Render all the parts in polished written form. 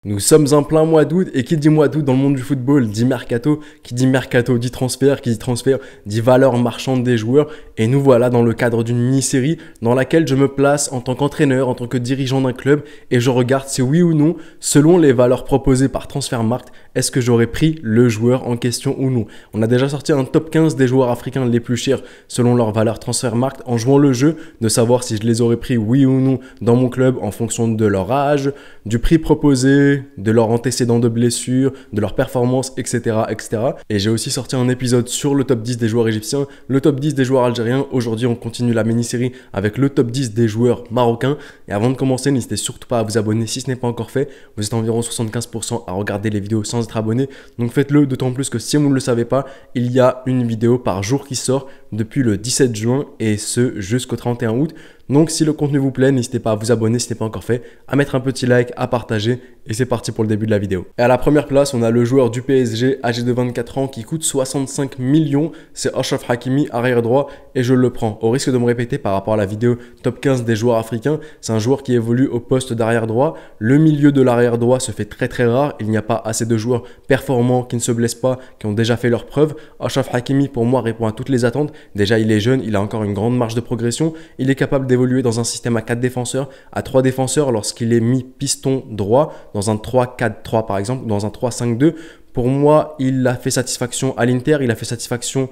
Nous sommes en plein mois d'août et qui dit mois d'août dans le monde du football dit mercato, qui dit mercato dit transfert, qui dit transfert dit valeur marchande des joueurs et nous voilà dans le cadre d'une mini-série dans laquelle je me place en tant qu'entraîneur, en tant que dirigeant d'un club et je regarde si oui ou non, selon les valeurs proposées par Transfermarkt, est-ce que j'aurais pris le joueur en question ou non. On a déjà sorti un top 15 des joueurs africains les plus chers selon leur valeur Transfermarkt en jouant le jeu de savoir si je les aurais pris oui ou non dans mon club en fonction de leur âge, du prix proposé, de leurs antécédents de blessures, de leurs performances, etc., etc. Et j'ai aussi sorti un épisode sur le top 10 des joueurs égyptiens, le top 10 des joueurs algériens. Aujourd'hui, on continue la mini-série avec le top 10 des joueurs marocains. Et avant de commencer, n'hésitez surtout pas à vous abonner si ce n'est pas encore fait. Vous êtes environ 75% à regarder les vidéos sans être abonné. Donc faites-le, d'autant plus que si vous ne le savez pas, il y a une vidéo par jour qui sort depuis le 17 juin et ce jusqu'au 31 août. Donc si le contenu vous plaît, n'hésitez pas à vous abonner si ce n'est pas encore fait, à mettre un petit like, à partager et c'est parti pour le début de la vidéo. Et à la première place, on a le joueur du PSG âgé de 24 ans qui coûte 65 millions, c'est Achraf Hakimi, arrière droit et je le prends. Au risque de me répéter par rapport à la vidéo top 15 des joueurs africains, c'est un joueur qui évolue au poste d'arrière droit. Le milieu de l'arrière droit se fait très très rare, il n'y a pas assez de joueurs performants qui ne se blessent pas, qui ont déjà fait leurs preuves. Achraf Hakimi pour moi répond à toutes les attentes. Déjà il est jeune, il a encore une grande marge de progression, il est capable d'évoluer dans un système à 4 défenseurs, à 3 défenseurs lorsqu'il est mis piston droit, dans un 3-4-3 par exemple, dans un 3-5-2. Pour moi, il a fait satisfaction à l'Inter, il a fait satisfaction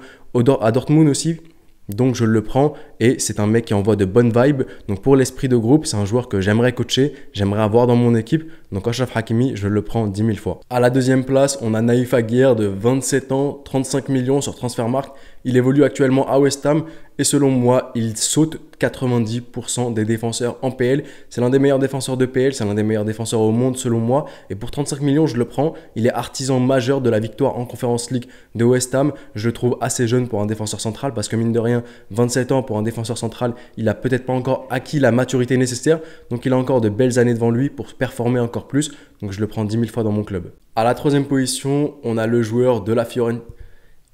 à Dortmund aussi. Donc je le prends et c'est un mec qui envoie de bonnes vibes. Donc pour l'esprit de groupe, c'est un joueur que j'aimerais coacher, j'aimerais avoir dans mon équipe. Donc Achraf Hakimi, je le prends 10 000 fois. À la deuxième place, on a Naïf Aguiar de 27 ans, 35 millions sur Transfermarkt. Il évolue actuellement à West Ham et selon moi, il saute 90% des défenseurs en PL. C'est l'un des meilleurs défenseurs de PL, c'est l'un des meilleurs défenseurs au monde selon moi. Et pour 35 millions, je le prends. Il est artisan majeur de la victoire en Conference League de West Ham. Je le trouve assez jeune pour un défenseur central parce que mine de rien, 27 ans pour un défenseur central, il n'a peut-être pas encore acquis la maturité nécessaire. Donc il a encore de belles années devant lui pour performer encore plus. Donc je le prends 10 000 fois dans mon club. À la troisième position, on a le joueur de la Fiorentina.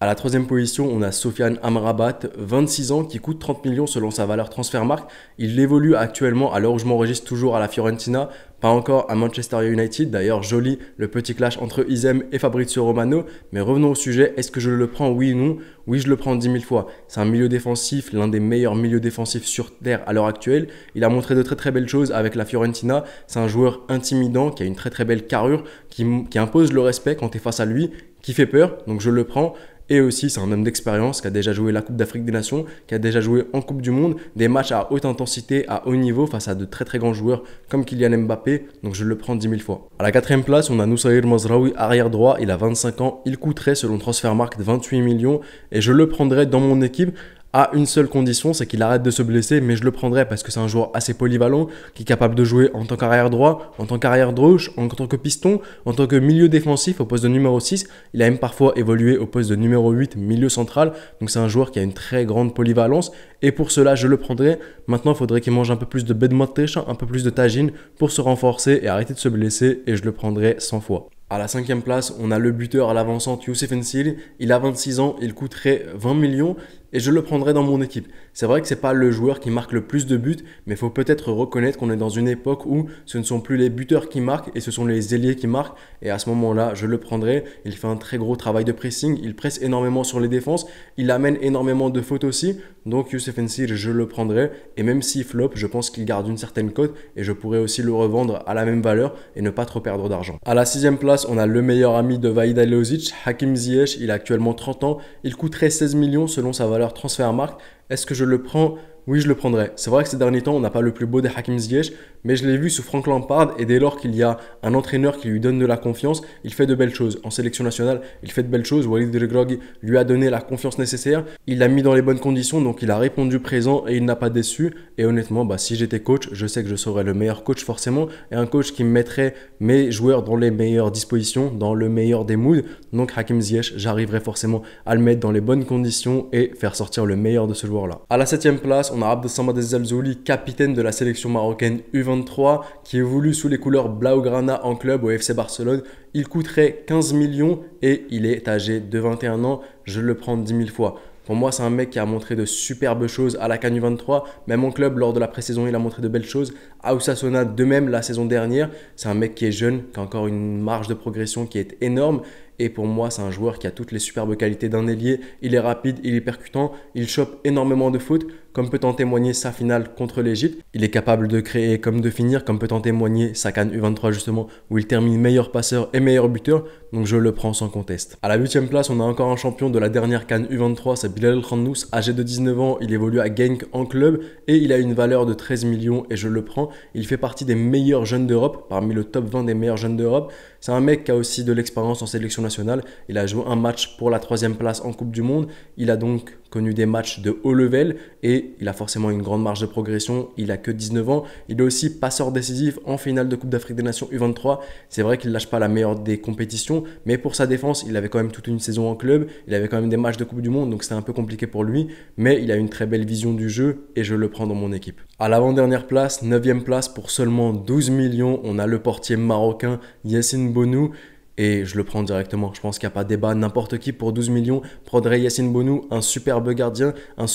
À la troisième position, on a Sofiane Amrabat, 26 ans, qui coûte 30 millions selon sa valeur Transfermarkt. Il évolue actuellement, à l'heure où je m'enregistre, toujours à la Fiorentina, pas encore à Manchester United. D'ailleurs, joli le petit clash entre Izem et Fabrizio Romano. Mais revenons au sujet, est-ce que je le prends, oui ou non? Oui, je le prends 10 000 fois. C'est un milieu défensif, l'un des meilleurs milieux défensifs sur Terre à l'heure actuelle. Il a montré de très très belles choses avec la Fiorentina. C'est un joueur intimidant, qui a une très très belle carrure, qui impose le respect quand tu es face à lui, qui fait peur, donc je le prends. Et aussi, c'est un homme d'expérience qui a déjà joué la Coupe d'Afrique des Nations, qui a déjà joué en Coupe du Monde, des matchs à haute intensité, à haut niveau face à de très très grands joueurs comme Kylian Mbappé, donc je le prends 10 000 fois. À la quatrième place, on a Noussair Mazraoui, arrière droit, il a 25 ans, il coûterait selon Transfermarkt 28 millions et je le prendrais dans mon équipe à une seule condition, c'est qu'il arrête de se blesser, mais je le prendrais parce que c'est un joueur assez polyvalent, qui est capable de jouer en tant qu'arrière droit, en tant qu'arrière gauche, en tant que piston, en tant que milieu défensif au poste de numéro 6. Il a même parfois évolué au poste de numéro 8, milieu central. Donc c'est un joueur qui a une très grande polyvalence et pour cela, je le prendrais. Maintenant, il faudrait qu'il mange un peu plus de bedmatesh, un peu plus de tagine pour se renforcer et arrêter de se blesser et je le prendrais 100 fois. À la cinquième place, on a le buteur à l'avancante Youssef N'Siri. Il a 26 ans, il coûterait 20 millions et je le prendrais dans mon équipe. C'est vrai que ce n'est pas le joueur qui marque le plus de buts, mais il faut peut-être reconnaître qu'on est dans une époque où ce ne sont plus les buteurs qui marquent et ce sont les ailiers qui marquent. Et à ce moment-là, je le prendrais. Il fait un très gros travail de pressing, il presse énormément sur les défenses, il amène énormément de fautes aussi. Donc Youssef N'Siri, je le prendrais. Et même s'il flop, je pense qu'il garde une certaine cote et je pourrais aussi le revendre à la même valeur et ne pas trop perdre d'argent. À la sixième place, on a le meilleur ami de Vahid Halilhodžić, Hakim Ziyech. Il a actuellement 30 ans. Il coûterait 16 millions selon sa valeur Transfermarkt. Est-ce que je le prends? Oui, je le prendrais. C'est vrai que ces derniers temps, on n'a pas le plus beau des Hakim Ziyech, mais je l'ai vu sous Frank Lampard et dès lors qu'il y a un entraîneur qui lui donne de la confiance, il fait de belles choses. En sélection nationale, il fait de belles choses. Walid Regragui lui a donné la confiance nécessaire. Il l'a mis dans les bonnes conditions, donc il a répondu présent et il n'a pas déçu. Et honnêtement, si j'étais coach, je sais que je serais le meilleur coach forcément et un coach qui me mettrait mes joueurs dans les meilleures dispositions, dans le meilleur des moods. Donc Hakim Ziyech, j'arriverai forcément à le mettre dans les bonnes conditions et faire sortir le meilleur de ce joueur-là. À la septième place, on a Abdessamad Ezzalzouli, capitaine de la sélection marocaine U23, qui évolue sous les couleurs Blaugrana en club au FC Barcelone. Il coûterait 15 millions et il est âgé de 21 ans. Je le prends 10 000 fois. Pour moi, c'est un mec qui a montré de superbes choses à la CAN U23. Même en club, lors de la pré-saison, il a montré de belles choses. À Osasuna, de même, la saison dernière. C'est un mec qui est jeune, qui a encore une marge de progression qui est énorme. Et pour moi, c'est un joueur qui a toutes les superbes qualités d'un ailier. Il est rapide, il est percutant, il chope énormément de fautes, comme peut en témoigner sa finale contre l'Égypte. Il est capable de créer comme de finir, comme peut en témoigner sa CAN U23 justement, où il termine meilleur passeur et meilleur buteur. Donc je le prends sans conteste. À la 8e place, on a encore un champion de la dernière CAN U23, c'est Bilal Khanous, âgé de 19 ans. Il évolue à Genk en club et il a une valeur de 13 millions et je le prends. Il fait partie des meilleurs jeunes d'Europe, parmi le top 20 des meilleurs jeunes d'Europe. C'est un mec qui a aussi de l'expérience en sélection nationale. Il a joué un match pour la 3e place en Coupe du Monde. Il a donc connu des matchs de haut level et il a forcément une grande marge de progression. Il a que 19 ans. Il est aussi passeur décisif en finale de Coupe d'Afrique des Nations U23. C'est vrai qu'il lâche pas la meilleure des compétitions, mais pour sa défense, il avait quand même toute une saison en club. Il avait quand même des matchs de Coupe du Monde, donc c'était un peu compliqué pour lui. Mais il a une très belle vision du jeu et je le prends dans mon équipe. À l'avant-dernière place, 9e place pour seulement 12 millions, on a le portier marocain Yassine Bounou. Et je le prends directement. Je pense qu'il n'y a pas de débat. N'importe qui pour 12 millions prendrait Yassine Bounou, un superbe gardien en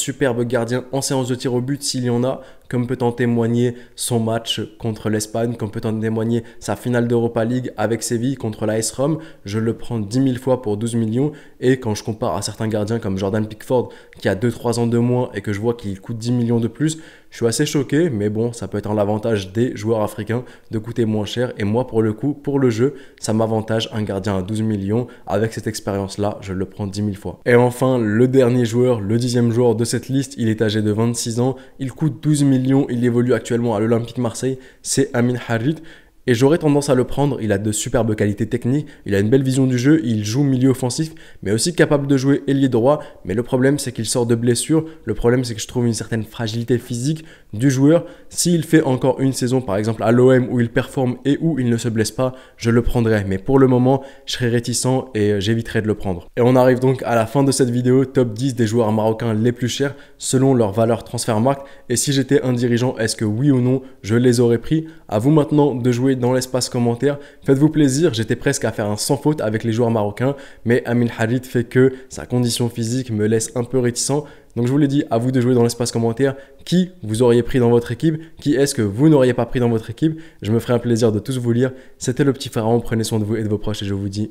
séance de tir au but s'il y en a, comme peut en témoigner son match contre l'Espagne, comme peut en témoigner sa finale d'Europa League avec Séville contre l'AS Rome. Je le prends 10 000 fois pour 12 millions. Et quand je compare à certains gardiens comme Jordan Pickford, qui a 2-3 ans de moins et que je vois qu'il coûte 10 millions de plus, je suis assez choqué, mais bon, ça peut être en avantage des joueurs africains de coûter moins cher. Et moi, pour le coup, pour le jeu, ça m'avantage un gardien à 12 millions. Avec cette expérience-là, je le prends 10 000 fois. Et enfin, le dernier joueur, le 10e joueur de cette liste, il est âgé de 26 ans. Il coûte 12 millions. Il évolue actuellement à l'Olympique Marseille. C'est Amin Harit. Et j'aurais tendance à le prendre, il a de superbes qualités techniques, il a une belle vision du jeu, il joue milieu offensif, mais aussi capable de jouer ailier droit. Mais le problème, c'est qu'il sort de blessure. Le problème, c'est que je trouve une certaine fragilité physique du joueur. S'il fait encore une saison, par exemple à l'OM, où il performe et où il ne se blesse pas, je le prendrai. Mais pour le moment, je serai réticent et j'éviterai de le prendre. Et on arrive donc à la fin de cette vidéo, top 10 des joueurs marocains les plus chers, selon leur valeur Transfermarkt. Et si j'étais un dirigeant, est-ce que oui ou non, je les aurais pris? À vous maintenant de jouer dans l'espace commentaire. Faites-vous plaisir, j'étais presque à faire un sans faute avec les joueurs marocains, mais Amin Harit fait que sa condition physique me laisse un peu réticent. Donc je vous l'ai dit, à vous de jouer dans l'espace commentaire. Qui vous auriez pris dans votre équipe? Qui est-ce que vous n'auriez pas pris dans votre équipe? Je me ferai un plaisir de tous vous lire. C'était le petit pharaon, prenez soin de vous et de vos proches et je vous dis...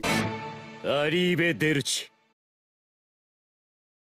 Arrivederci.